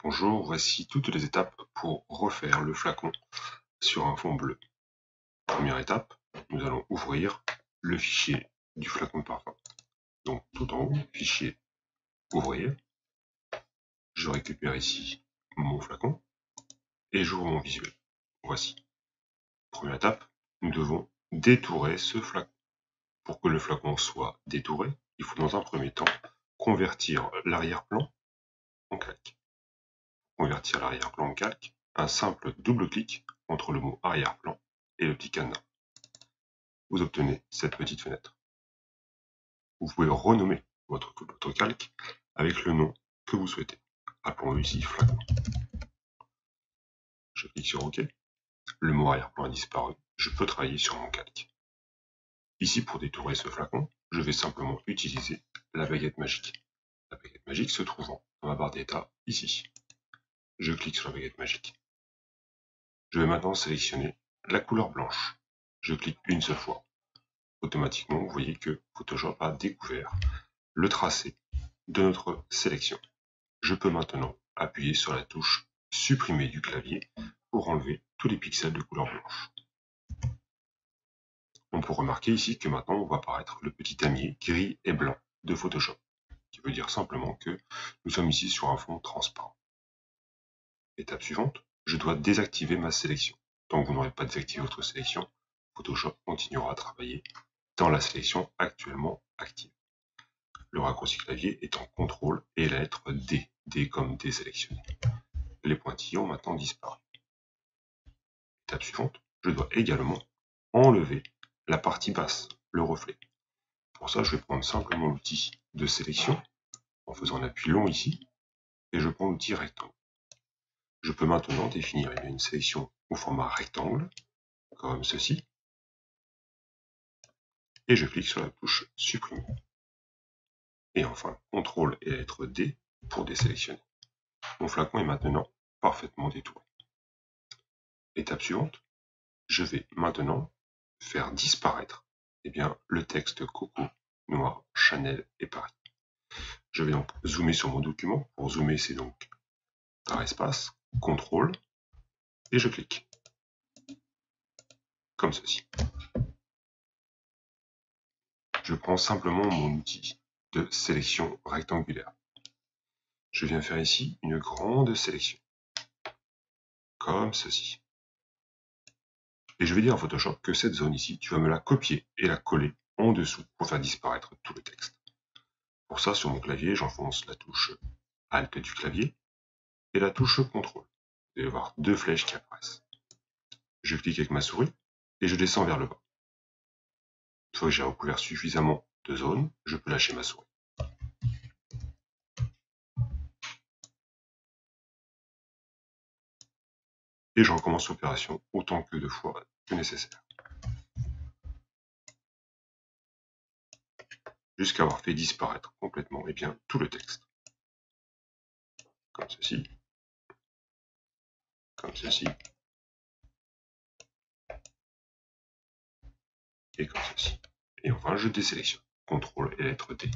Bonjour, voici toutes les étapes pour refaire le flacon sur un fond bleu. Première étape, nous allons ouvrir le fichier du flacon de parfum. Donc tout en haut, fichier, ouvrir. Je récupère ici mon flacon et j'ouvre mon visuel. Voici. Première étape, nous devons détourer ce flacon. Pour que le flacon soit détouré, il faut dans un premier temps convertir l'arrière-plan en calque. Convertir l'arrière-plan en calque, un simple double-clic entre le mot arrière-plan et le petit cadenas. Vous obtenez cette petite fenêtre. Vous pouvez renommer votre calque avec le nom que vous souhaitez. Appelons-le ici flacon. Je clique sur OK. Le mot arrière-plan a disparu. Je peux travailler sur mon calque. Ici, pour détourer ce flacon, je vais simplement utiliser la baguette magique. La baguette magique se trouvant dans ma barre d'état ici. Je clique sur la baguette magique. Je vais maintenant sélectionner la couleur blanche. Je clique une seule fois. Automatiquement, vous voyez que Photoshop a découvert le tracé de notre sélection. Je peux maintenant appuyer sur la touche supprimer du clavier pour enlever tous les pixels de couleur blanche. On peut remarquer ici que maintenant on voit apparaître le petit damier gris et blanc de Photoshop, qui veut dire simplement que nous sommes ici sur un fond transparent. Étape suivante, je dois désactiver ma sélection. Tant que vous n'aurez pas désactivé votre sélection, Photoshop continuera à travailler dans la sélection actuellement active. Le raccourci clavier est en CTRL et la lettre D, D comme désélectionné. Les pointillons ont maintenant disparu. Étape suivante, je dois également enlever la partie basse, le reflet. Pour ça, je vais prendre simplement l'outil de sélection en faisant un appui long ici et je prends l'outil rectangle. Je peux maintenant définir une sélection au format rectangle, comme ceci, et je clique sur la touche supprimer. Et enfin, CTRL et la lettre D pour désélectionner. Mon flacon est maintenant parfaitement détouré. Étape suivante, je vais maintenant faire disparaître le texte Coco, Noir, Chanel et Paris. Je vais donc zoomer sur mon document. Pour zoomer, c'est donc par espace, CTRL, et je clique. Comme ceci. Je prends simplement mon outil de sélection rectangulaire. Je viens faire ici une grande sélection. Comme ceci. Et je vais dire à Photoshop que cette zone ici, tu vas me la copier et la coller en dessous pour faire disparaître tout le texte. Pour ça, sur mon clavier, j'enfonce la touche Alt du clavier et la touche CTRL. Vous allez voir deux flèches qui apparaissent. Je clique avec ma souris et je descends vers le bas. Une fois que j'ai recouvert suffisamment de zones, je peux lâcher ma souris. Et je recommence l'opération autant que de fois que nécessaire. Jusqu'à avoir fait disparaître complètement tout le texte. Comme ceci. Comme ceci. Et comme ceci. Et enfin, je désélectionne. CTRL et lettre D.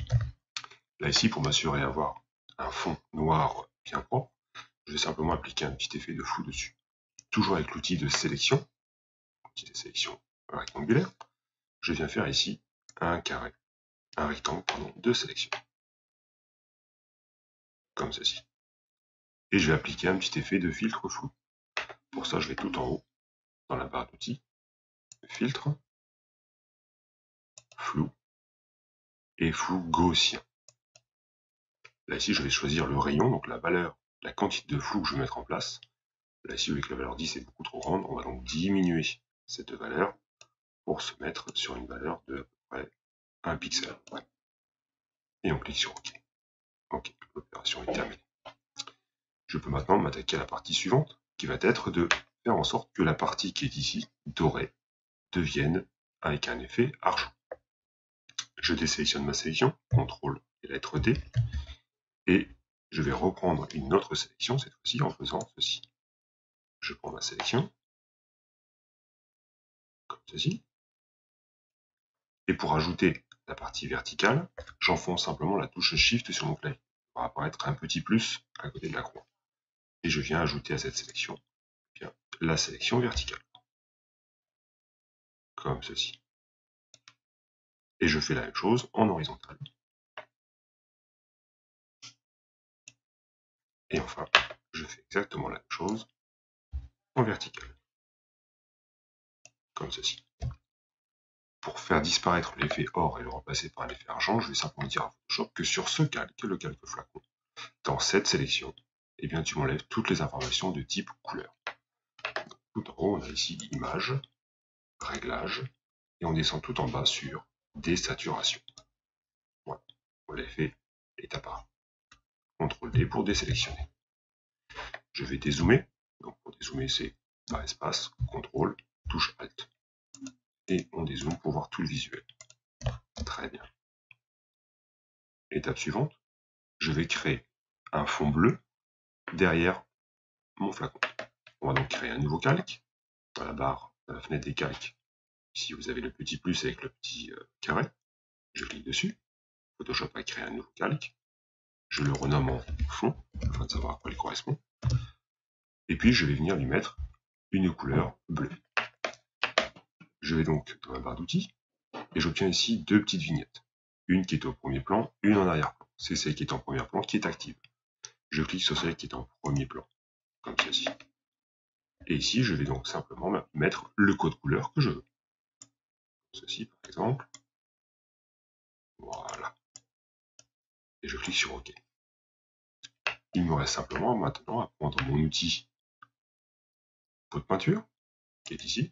Là, ici, pour m'assurer d'avoir un fond noir bien propre, je vais simplement appliquer un petit effet de flou dessus. Toujours avec l'outil de sélection, rectangulaire, je viens faire ici un carré, un rectangle de sélection. Comme ceci. Et je vais appliquer un petit effet de filtre flou. Pour ça, je vais tout en haut, dans la barre d'outils, filtre, flou et flou gaussien. Là, ici, je vais choisir le rayon, donc la valeur, la quantité de flou que je vais mettre en place. Là, ici, avec la valeur 10 est beaucoup trop grande, on va donc diminuer cette valeur pour se mettre sur une valeur de à peu près 1 pixel. Et on clique sur OK. OK, l'opération est terminée. Je peux maintenant m'attaquer à la partie suivante, qui va être de faire en sorte que la partie qui est ici, dorée, devienne avec un effet argent. Je désélectionne ma sélection, CTRL et la lettre D, et je vais reprendre une autre sélection, cette fois-ci en faisant ceci. Je prends ma sélection, comme ceci, et pour ajouter la partie verticale, j'enfonce simplement la touche Shift sur mon clavier. Il va apparaître un petit plus à côté de la croix. et je viens ajouter à cette sélection la sélection verticale, comme ceci. Et je fais la même chose en horizontal. Et enfin, je fais exactement la même chose en vertical, comme ceci. Pour faire disparaître l'effet or et le remplacer par un effet argent, je vais simplement dire à Photoshop que sur ce calque, le calque flacon, dans cette sélection, eh bien, tu m'enlèves toutes les informations de type couleur. Tout en haut, on a ici image, réglage, et on descend tout en bas sur désaturation. Voilà, l'effet est apparu. CTRL D pour désélectionner. Je vais dézoomer. Donc pour dézoomer, c'est par espace, CTRL, touche Alt. Et on dézoome pour voir tout le visuel. Très bien. Étape suivante, je vais créer un fond bleu derrière mon flacon. On va donc créer un nouveau calque. Dans la barre, dans la fenêtre des calques, ici vous avez le petit plus avec le petit carré. Je clique dessus. Photoshop a créé un nouveau calque. Je le renomme en fond, afin de savoir à quoi il correspond. Et puis je vais venir lui mettre une couleur bleue. Je vais donc dans la barre d'outils, et j'obtiens ici deux petites vignettes. Une qui est au premier plan, une en arrière-plan. C'est celle qui est en premier plan qui est active. Je clique sur celle qui est en premier plan, comme ceci. Et ici, je vais donc simplement mettre le code couleur que je veux. Ceci, par exemple. Voilà. Et je clique sur OK. Il me reste simplement maintenant à prendre mon outil pot de peinture, qui est ici,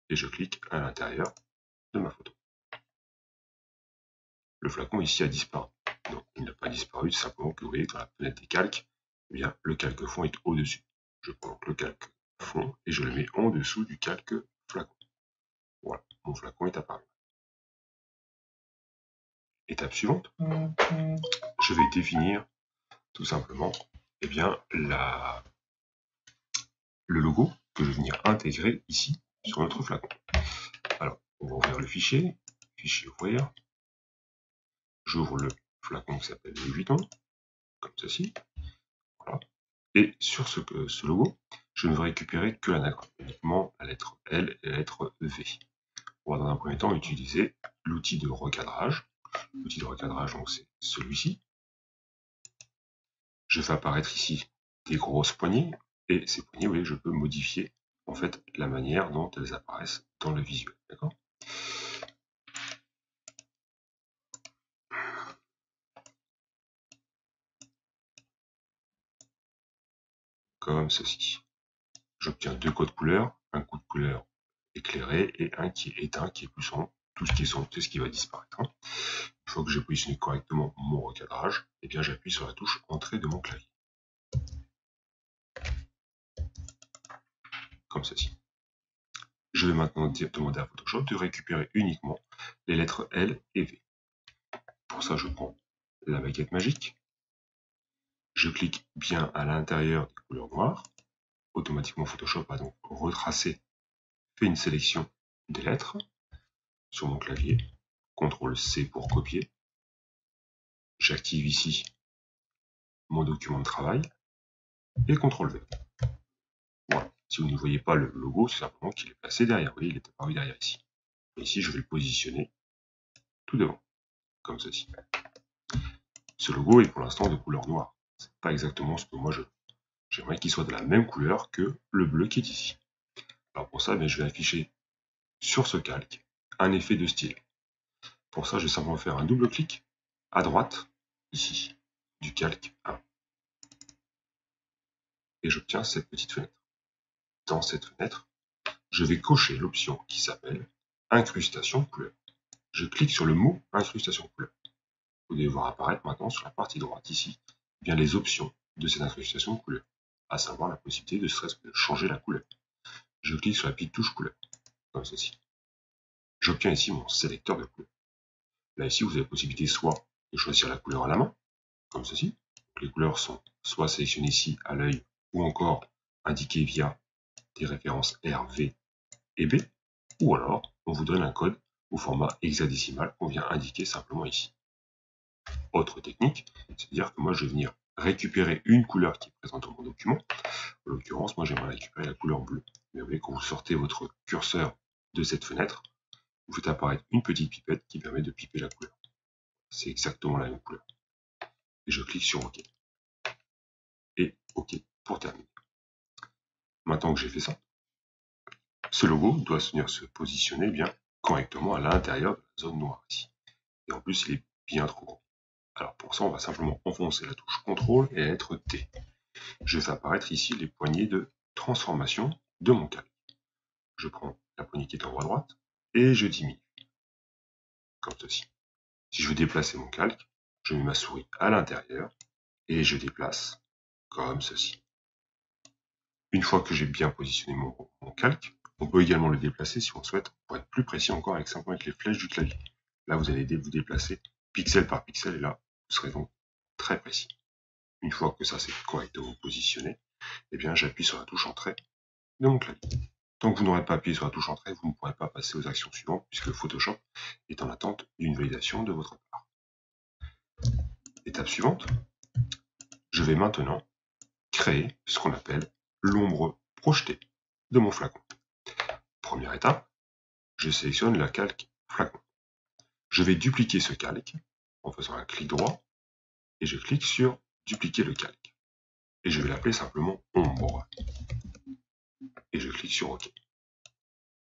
et je clique à l'intérieur de ma photo. Le flacon ici a disparu. Donc il n'a pas disparu, c'est simplement que vous voyez dans la fenêtre des calques, eh bien, le calque fond est au-dessus. Je prends donc le calque fond et je le mets en dessous du calque flacon. Voilà, mon flacon est apparu. Étape suivante, je vais définir tout simplement eh bien, le logo que je vais venir intégrer ici sur notre flacon. Alors, on va ouvrir le fichier, fichier ouvrir. J'ouvre le flacon qui s'appelle Louis Vuitton, comme ceci. Voilà. Et sur ce logo, je ne vais récupérer que l'anagramme, uniquement la lettre L et la lettre V. On va dans un premier temps utiliser l'outil de recadrage. L'outil de recadrage, donc c'est celui-ci. Je fais apparaître ici des grosses poignées, et ces poignées, vous voyez, je peux modifier en fait la manière dont elles apparaissent dans le visuel. D'accord ? Comme ceci. J'obtiens deux codes couleurs, un code couleur éclairé et un qui est éteint, qui est plus sombre. Tout ce qui est sombre, c'est ce qui va disparaître. Une fois que j'ai positionné correctement mon recadrage, eh bien j'appuie sur la touche Entrée de mon clavier. Comme ceci. Je vais maintenant demander à Photoshop de récupérer uniquement les lettres L et V. Pour ça, je prends la baguette magique. Je clique bien à l'intérieur des couleurs noires. Automatiquement, Photoshop a donc retracé, fait une sélection des lettres sur mon clavier. CTRL-C pour copier. J'active ici mon document de travail et CTRL-V. Voilà. Si vous ne voyez pas le logo, c'est simplement qu'il est placé derrière. Vous voyez, il est apparu derrière ici. Et ici, je vais le positionner tout devant, comme ceci. Ce logo est pour l'instant de couleur noire. C'est pas exactement ce que moi je veux. J'aimerais qu'il soit de la même couleur que le bleu qui est ici. Alors pour ça, je vais afficher sur ce calque un effet de style. Pour ça, je vais simplement faire un double clic à droite, ici, du calque 1. Et j'obtiens cette petite fenêtre. Dans cette fenêtre, je vais cocher l'option qui s'appelle Incrustation couleur. Je clique sur le mot Incrustation couleur. Vous devez voir apparaître maintenant sur la partie droite ici, eh bien les options de cette incrustation couleur, à savoir la possibilité de changer la couleur. Je clique sur la petite touche couleur, comme ceci. J'obtiens ici mon sélecteur de couleurs. Là ici, vous avez la possibilité soit de choisir la couleur à la main, comme ceci. Donc, les couleurs sont soit sélectionnées ici à l'œil, ou encore indiquées via des références R, V et B, ou alors on vous donne un code au format hexadécimal qu'on vient indiquer simplement ici. Autre technique, c'est-à-dire que moi je vais venir récupérer une couleur qui est présente dans mon document. En l'occurrence, moi j'aimerais récupérer la couleur bleue. Mais vous voyez, quand vous sortez votre curseur de cette fenêtre, vous faites apparaître une petite pipette qui permet de piper la couleur. C'est exactement la même couleur. Et je clique sur OK. Et OK pour terminer. Maintenant que j'ai fait ça, ce logo doit venir se positionner bien correctement à l'intérieur de la zone noire ici. Et en plus, il est bien trop grand. Alors pour ça, on va simplement enfoncer la touche CTRL et lettre T. Je fais apparaître ici les poignées de transformation de mon calque. Je prends la poignée qui est en haut à droite et je diminue, comme ceci. Si je veux déplacer mon calque, je mets ma souris à l'intérieur et je déplace comme ceci. Une fois que j'ai bien positionné mon calque, on peut également le déplacer si on souhaite, pour être plus précis encore simplement avec les flèches du clavier. Là, vous allez vous déplacer pixel par pixel et là, vous serez donc très précis. Une fois que ça c'est correctement positionné, eh bien j'appuie sur la touche Entrée de mon clavier. Tant que vous n'aurez pas appuyé sur la touche Entrée, vous ne pourrez pas passer aux actions suivantes puisque Photoshop est en attente d'une validation de votre part. Étape suivante, je vais maintenant créer ce qu'on appelle l'ombre projetée de mon flacon. Première étape, je sélectionne la calque flacon. Je vais dupliquer ce calque en faisant un clic droit et je clique sur dupliquer le calque. Et je vais l'appeler simplement ombre. Et je clique sur OK.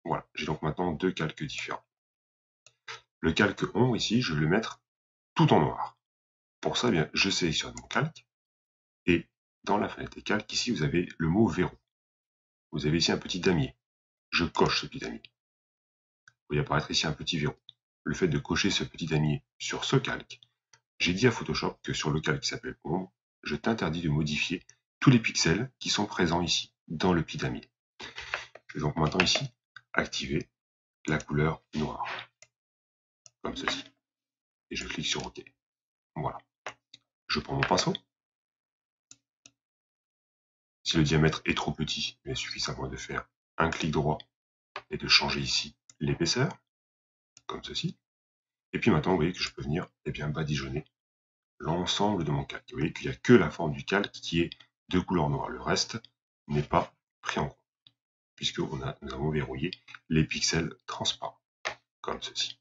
Voilà, j'ai donc maintenant deux calques différents. Le calque ombre ici, je vais le mettre tout en noir. Pour ça, eh bien, je sélectionne mon calque et dans la fenêtre des calques, ici, vous avez le mot verrou. Vous avez ici un petit damier. Je coche ce petit damier. Vous voyez apparaître ici un petit verrou. Le fait de cocher ce petit damier sur ce calque, j'ai dit à Photoshop que sur le calque qui s'appelle ombre, je t'interdis de modifier tous les pixels qui sont présents ici, dans le petit damier. Je vais donc maintenant ici activer la couleur noire, comme ceci. Et je clique sur OK. Voilà. Je prends mon pinceau. Si le diamètre est trop petit, il suffit simplement de faire un clic droit et de changer ici l'épaisseur, comme ceci. Et puis maintenant, vous voyez que je peux venir badigeonner l'ensemble de mon calque. Vous voyez qu'il n'y a que la forme du calque qui est de couleur noire. Le reste n'est pas pris en compte, puisque nous avons verrouillé les pixels transparents, comme ceci.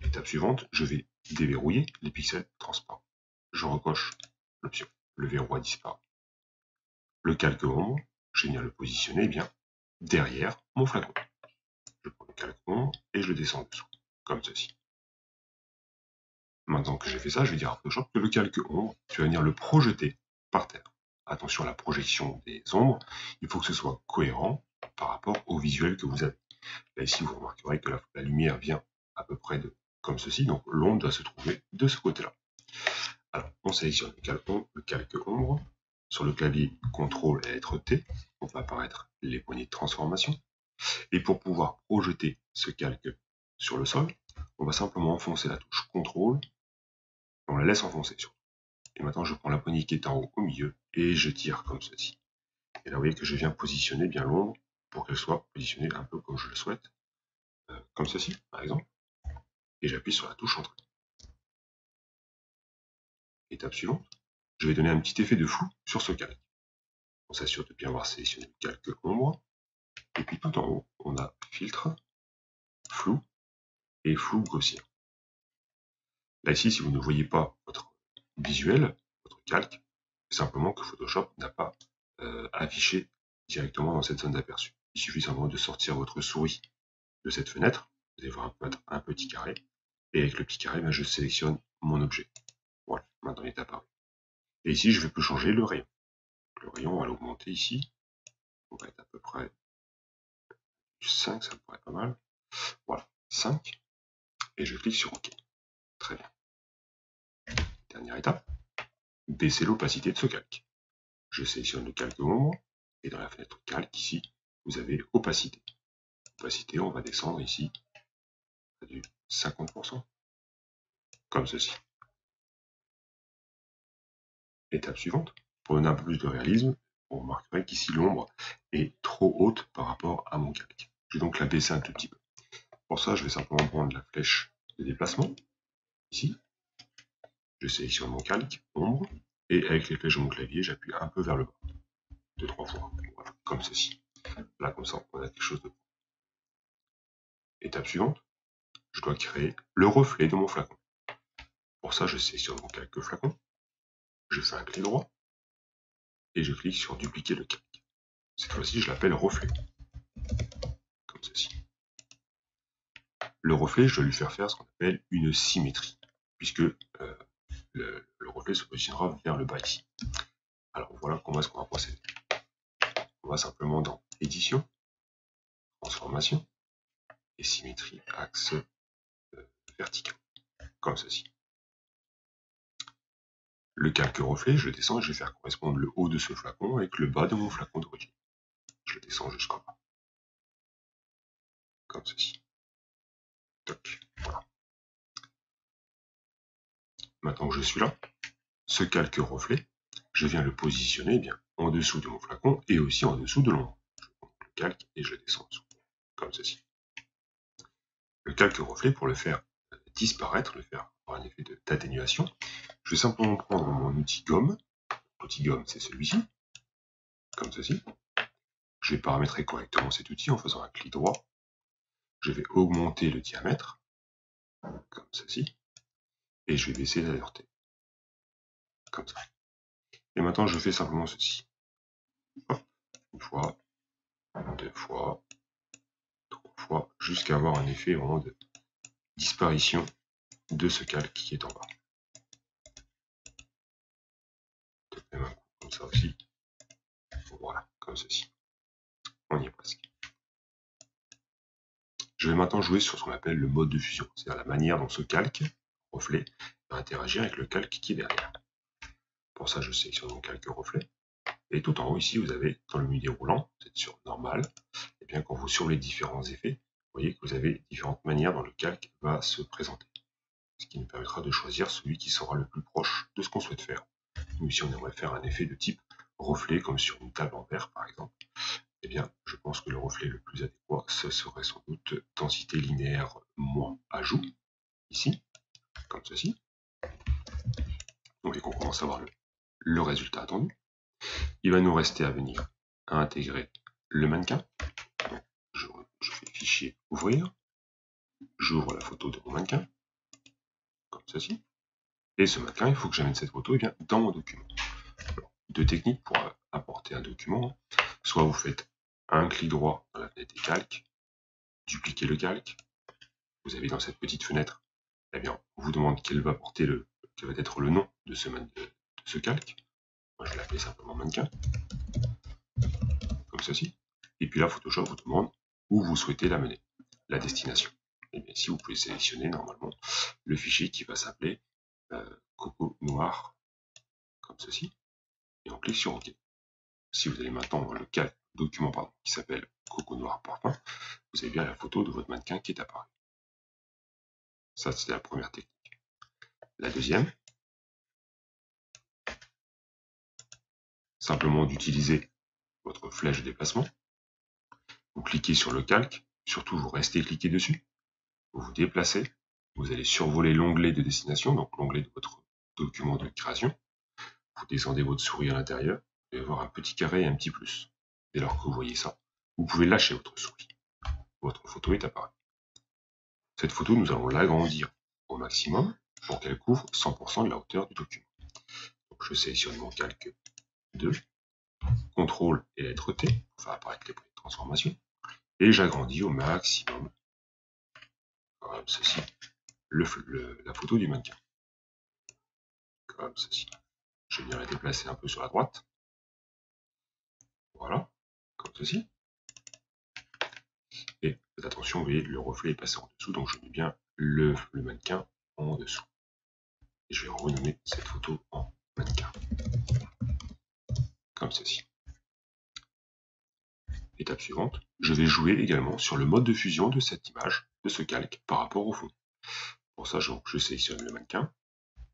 Étape suivante, je vais déverrouiller les pixels transparents. Je recoche l'option. Le verrou a disparu. Le calque ombre, je viens le positionner bien derrière mon flacon. Je prends le calque ombre et je le descends en dessous, comme ceci. Maintenant que j'ai fait ça, je vais dire à Photoshop que le calque ombre, tu vas venir le projeter par terre. Attention à la projection des ombres, il faut que ce soit cohérent par rapport au visuel que vous avez. Là ici, vous remarquerez que la lumière vient à peu près comme ceci, donc l'ombre doit se trouver de ce côté-là. Alors, on sélectionne le calque ombre. Sur le clavier CTRL et lettre T, on va apparaître les poignées de transformation. Et pour pouvoir projeter ce calque sur le sol, on va simplement enfoncer la touche CTRL, on la laisse enfoncer surtout. Et maintenant, je prends la poignée qui est en haut au milieu et je tire comme ceci. Et là, vous voyez que je viens positionner bien l'ombre pour qu'elle soit positionnée un peu comme je le souhaite, comme ceci, par exemple. Et j'appuie sur la touche Entrée. Étape suivante, je vais donner un petit effet de flou sur ce calque. On s'assure de bien avoir sélectionné le calque ombre. Et puis tout en haut, on a filtre, flou et flou gaussien. Là ici, si vous ne voyez pas votre visuel, votre calque, c'est simplement que Photoshop n'a pas affiché directement dans cette zone d'aperçu. Il suffit simplement de sortir votre souris de cette fenêtre. Vous allez voir un petit carré. Et avec le petit carré, je sélectionne mon objet. Voilà, maintenant il est apparu. Et ici, je peux changer le rayon. Le rayon, on va l'augmenter ici. On va être à peu près 5, ça me paraît pas mal. Voilà, 5. Et je clique sur OK. Très bien. Dernière étape, baisser l'opacité de ce calque. Je sélectionne le calque ombre. Et dans la fenêtre calque, ici, vous avez opacité. Opacité, on va descendre ici à du 50%. Comme ceci. Étape suivante, pour donner un peu plus de réalisme, vous remarquerez qu'ici l'ombre est trop haute par rapport à mon calque. Je vais donc la baisser un tout petit peu. Pour ça, je vais simplement prendre la flèche de déplacement, ici. Je sélectionne mon calque, ombre, et avec les flèches de mon clavier, j'appuie un peu vers le bas, 2-3 fois, voilà, comme ceci. Là, comme ça, on a quelque chose de bon. Étape suivante, je dois créer le reflet de mon flacon. Pour ça, je sélectionne mon calque flacon, je fais un clic droit, et je clique sur dupliquer le calque. Cette fois-ci, je l'appelle reflet, comme ceci. Le reflet, je dois lui faire ce qu'on appelle une symétrie, puisque le reflet se positionnera vers le bas ici. Alors voilà comment est-ce qu'on va procéder. On va simplement dans édition, transformation, et symétrie, axe vertical, comme ceci. Le calque reflet, je le descends et je vais faire correspondre le haut de ce flacon avec le bas de mon flacon d'origine. Je le descends jusqu'en bas, comme ceci. Toc, voilà. Maintenant que je suis là, ce calque reflet, je viens le positionner bien en dessous de mon flacon et aussi en dessous de l'ombre. Je prends le calque et je descends en dessous, comme ceci. Le calque reflet, pour le faire disparaître, le faire avoir un effet d'atténuation, je vais simplement prendre mon outil gomme. L'outil gomme, c'est celui-ci, comme ceci. Je vais paramétrer correctement cet outil en faisant un clic droit. Je vais augmenter le diamètre, comme ceci, et je vais baisser la lèvereté, comme ça. Et maintenant, je fais simplement ceci. Hop, une fois, deux fois, trois fois, jusqu'à avoir un effet vraiment de disparition de ce calque qui est en bas. Même un coup comme ça aussi. Voilà, comme ceci. On y est presque. Je vais maintenant jouer sur ce qu'on appelle le mode de fusion, c'est-à-dire la manière dont ce calque, reflet, va interagir avec le calque qui est derrière. Pour ça, je sélectionne mon calque reflet. Et tout en haut ici, vous avez dans le menu déroulant, vous êtes sur normal, et bien quand vous survolez différents effets, vous voyez que vous avez différentes manières dont le calque va se présenter. Ce qui nous permettra de choisir celui qui sera le plus proche de ce qu'on souhaite faire. Nous ici, on aimerait faire un effet de type reflet, comme sur une table en verre par exemple. Eh bien, je pense que le reflet le plus adéquat, ce serait sans doute densité linéaire moins ajout, ici, comme ceci. Vous voyez qu'on commence à voir le résultat attendu. Il va nous rester à venir à intégrer le mannequin. Donc, je fais fichier ouvrir, j'ouvre la photo de mon mannequin, comme ceci. Et ce mannequin, il faut que j'amène cette photo dans mon document. Alors, deux techniques pour importer un document. Soit vous faites un clic droit dans la fenêtre des calques, dupliquer le calque. Vous avez dans cette petite fenêtre, eh bien, on vous demande quel va être le nom de ce calque. Moi, je l'appelle simplement mannequin, comme ceci. Et puis là, Photoshop vous demande où vous souhaitez l'amener, la destination. Et bien ici, vous pouvez sélectionner normalement le fichier qui va s'appeler Coco Noir, comme ceci, et on clique sur OK. Si vous allez maintenant dans le document qui s'appelle Coco Noir Parfum, vous avez bien la photo de votre mannequin qui est apparue. Ça, c'est la première technique. La deuxième, simplement d'utiliser votre flèche de déplacement. Vous cliquez sur le calque, surtout vous restez cliqué dessus, vous vous déplacez, vous allez survoler l'onglet de destination, donc l'onglet de votre document de création. Vous descendez votre souris à l'intérieur, vous allez voir un petit carré et un petit plus. Dès lors que vous voyez ça, vous pouvez lâcher votre souris. Votre photo est apparue. Cette photo, nous allons l'agrandir au maximum pour qu'elle couvre 100% de la hauteur du document. Donc, je sélectionne mon calque 2, CTRL et lettre T pour faire apparaître les points de transformation, et j'agrandis au maximum, comme ceci, la photo du mannequin. Comme ceci. Je viens la déplacer un peu sur la droite. Voilà, comme ceci. Et faites attention, vous voyez, le reflet est passé en dessous, donc je mets bien le mannequin en dessous. Et je vais renommer cette photo en mannequin. Comme ceci. Étape suivante, je vais jouer également sur le mode de fusion de cette image, de ce calque, par rapport au fond. Pour ça, je sélectionne le mannequin,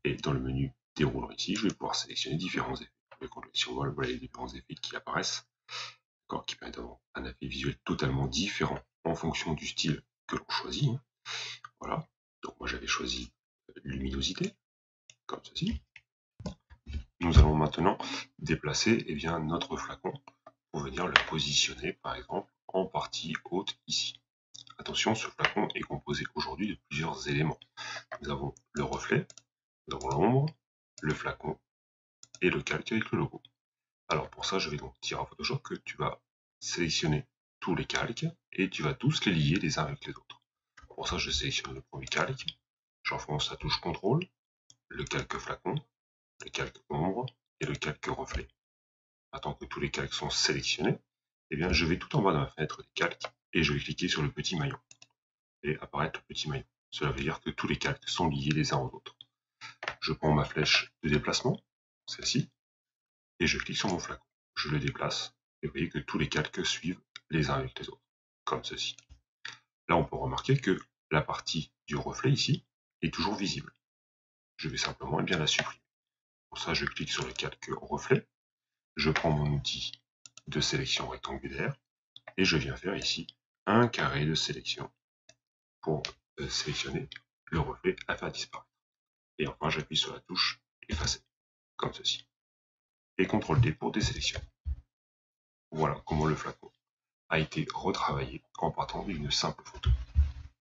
et dans le menu déroulant ici, je vais pouvoir sélectionner différents effets. Si on voit les différents effets qui apparaissent, qui permettent d'avoir un effet visuel totalement différent en fonction du style que l'on choisit. Voilà. Donc moi j'avais choisi luminosité, comme ceci. Nous allons maintenant déplacer notre flacon pour venir le positionner, par exemple, en partie haute ici. Attention, ce flacon est composé aujourd'hui de plusieurs éléments. Nous avons le reflet, nous avons l'ombre, le flacon et le calque avec le logo. Alors pour ça, je vais donc dire à Photoshop que tu vas sélectionner tous les calques et tu vas tous les lier les uns avec les autres. Pour ça, je sélectionne le premier calque, j'enfonce la touche CTRL, le calque flacon, le calque ombre et le calque reflet. Attends que tous les calques sont sélectionnés, je vais tout en bas de ma fenêtre des calques et je vais cliquer sur le petit maillon et apparaître le petit maillon. Cela veut dire que tous les calques sont liés les uns aux autres. Je prends ma flèche de déplacement, celle-ci, et je clique sur mon flacon. Je le déplace et vous voyez que tous les calques suivent les uns avec les autres, comme ceci. Là, on peut remarquer que la partie du reflet ici est toujours visible. Je vais simplement la supprimer. Pour ça, je clique sur le calque reflet, je prends mon outil de sélection rectangulaire et je viens faire ici un carré de sélection pour sélectionner le reflet à faire disparaître. Et enfin, j'appuie sur la touche effacer, comme ceci. Et CTRL-D pour désélectionner. Voilà comment le flacon a été retravaillé en partant d'une simple photo.